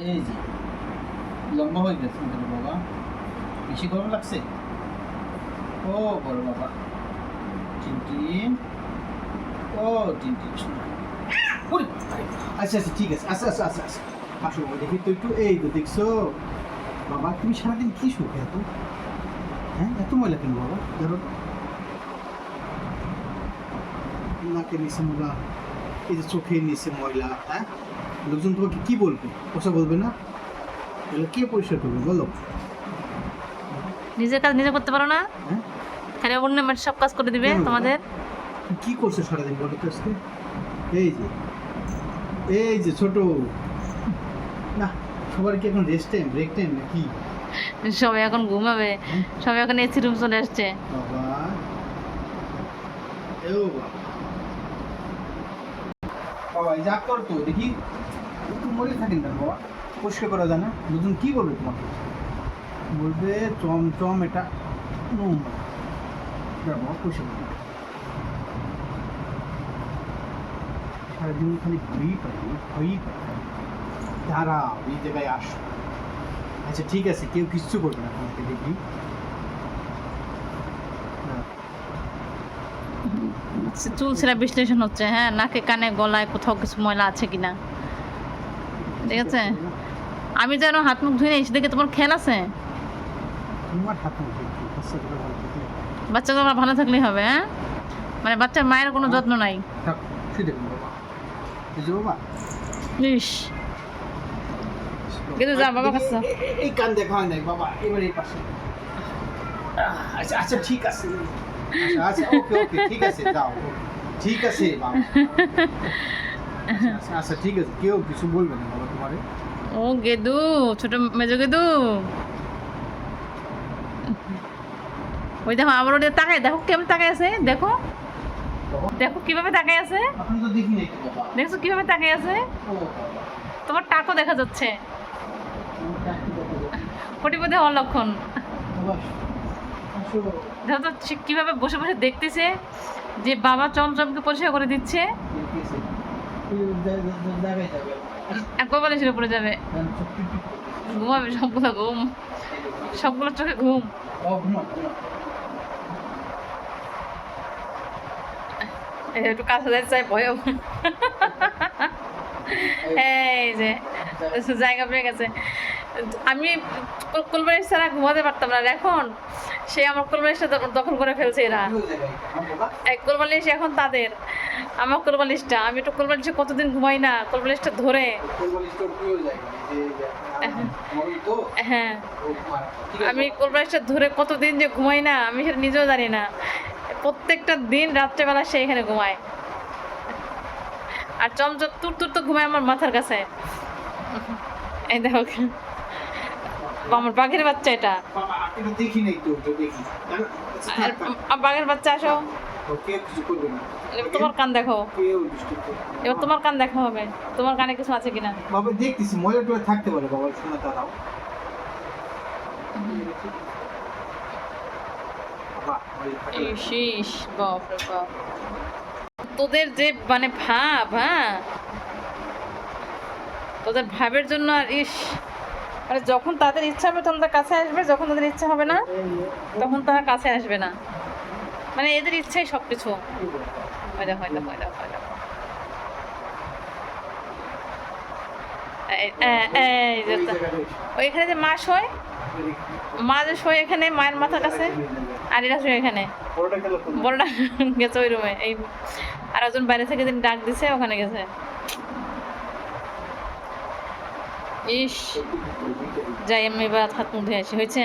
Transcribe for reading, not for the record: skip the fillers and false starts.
এই যে লম্বা হয়ে গেছে বাবা, বেশি গরম লাগছে। ও বড় বাবা টিনটিন, ও টিনটিন শোনো। আচ্ছা আচ্ছা ঠিক আছে, আচ্ছা আচ্ছা আচ্ছা আচ্ছা আসো বাবা, দেখি তো একটু। এই তো দেখছো বাবা, তুমি সারাদিন কি শোক এত? হ্যাঁ এত ময়লা কেন বাবা? ধরো নাকের নিচে ময়লা, এই যে চোখের নিচে ময়লা। হ্যাঁ লোকজন তোমাকে কি বলবে? ওসব বলবে না? এগুলো কে পরিষ্কার করবে বলো? নিজের কাজ নিজে করতে পারো না? হ্যাঁ খালি অন্য মানুষ সব কাজ করে দিবে কেন? তোমাদের। কি করছো সারাদিন বলো তো আজকে? এই যে এই যে ছোট না, সবার কি এখন রেস্ট টাইম, ব্রেক টাইম নাকি? সবাই এখন ঘুমাবে, সবাই এখন এসি রুম চলে আসছে। বাবা ও বাবা, বাবা এই যা কর তো দেখি, একটু মরে থাকেন না বাবা, পরিষ্কার করা যায় না? নতুন কি বলবে তোমাকে? বলবে চমচম এটা নোংরা, বাবা পরিষ্কার করবে। সারাদিন খালি ঘুরি পাই, ঘুরি পাই। দাঁড়া এই জায়গায় আস। আচ্ছা ঠিক আছে, কেউ কিচ্ছু করবে না তোমাকে, দেখি চুল ছেঁড়া বিশ্লেষণ হচ্ছে, হ্যাঁ নাকে কানে গলায় কোথাও কিছু ময়লা আছে কিনা, ঠিক আছে? আমি যেন হাত মুখ ধুয়ে এসে দেখে তোমার খেয়াল আছে? তোমার হাত মুখে কি বাচ্চাগুলো ভালো থাকে? বাচ্চাগুলো ভালো থাকলেই হবে, হ্যাঁ মানে বাচ্চার মায়ের কোনো যত্ন নাই। থাক, শুয়ে দেখুন বাবা, এই যে বাবা ইস কিন্তু যা বাবা কাছে যাও। এই কান দেখা হয় নাই বাবা, এবার এই পাশে। আচ্ছা আচ্ছা ঠিক আছে, আচ্ছা আচ্ছা ওকে ওকে ঠিক আছে, যাও ঠিক আছে বাবা। আচ্ছা আচ্ছা ঠিক আছে, কেউ কিছু বলবে না বাবা তোমারে। ও গেদু, ছোট মেজো গেদু, ওই দেখো আবার ওটা তাকায়, দেখো কেমন তাকায় আছে, দেখো দেখো কিভাবে তাকায় আছে, আপনি তো দেখি নাই তো বাবা। দেখছো কিভাবে তাকায় আছে? ও বাবা, তোমার টাকও দেখা যাচ্ছে, তোমারটা একটু দেখো দেখি। কোটিপতি হওয়ার লক্ষণ। বাবা আসো, দেখো তো সে কিভাবে বসে বসে দেখতেছে যে বাবা চমচমকে পরিষ্কার করে দিচ্ছে। দেখতেছি এই জায়গায় যাবে একবার বলে সেটা পড়ে যাবে, ঘুমাবে সবগুলো ঘুম, সবগুলো চোখে ঘুম। ও ঘুমা ঘুমা। এই যে একটু কাছে যেতে চাই, ভয়ও। এই যে জায়গা পেয়ে গেছে। আমি কোলবালিশ ছাড়া ঘুমাতে পারতাম না, আর এখন সে আমার কোলবালিশটা দখল করে ফেলছে এরা। এক কোলবালিশ এখন তাদের, আমার কোলবালিশটা, আমি একটু কোলবালিশে কতদিন ঘুমাই না, কোলবালিশটা ধরে। হ্যাঁ আমি কোলবালিশটা ধরে কতদিন যে ঘুমাই না, আমি সেটা নিজেও জানি না। প্রত্যেকটা দিন রাত্রেবেলা সে এখানে ঘুমায়, আর চমচম তুর তুর তো ঘুমায় আমার মাথার কাছে। এই দেখো আমার বাঘের বাচ্চা, এটা আর বাঘের বাচ্চা। আসো এবার তোমার কান দেখো, এবার তোমার কান দেখা হবে, তোমার কানে কিছু আছে কিনা। বাবা দেখতেছি ময়লা টয়লা থাকতে পারে বাবা, শোনা দাঁড়াও। ইস বাপ রে বাপ, তোদের যে মানে ভাব, হ্যাঁ তোদের ভাবের জন্য। আর ইস মানে যখন তাদের ইচ্ছা হবে তখন তার কাছে আসবে, যখন তাদের ইচ্ছা হবে না তখন তারা কাছে আসবে না, মানে এদের ইচ্ছাই সব কিছু। হয় ওইখানে যে মা শোয়, মা যে শোয় এখানে মায়ের মাথার কাছে, আর এরা শোয় এখানে। বড়টা গেছে ওই রুমে, এই আর একজন বাইরে থেকে দিন ডাক দিছে, ওখানে গেছে। ইস যাই আমি এবার হাত মুখ ধুয়ে আসি, হয়েছে।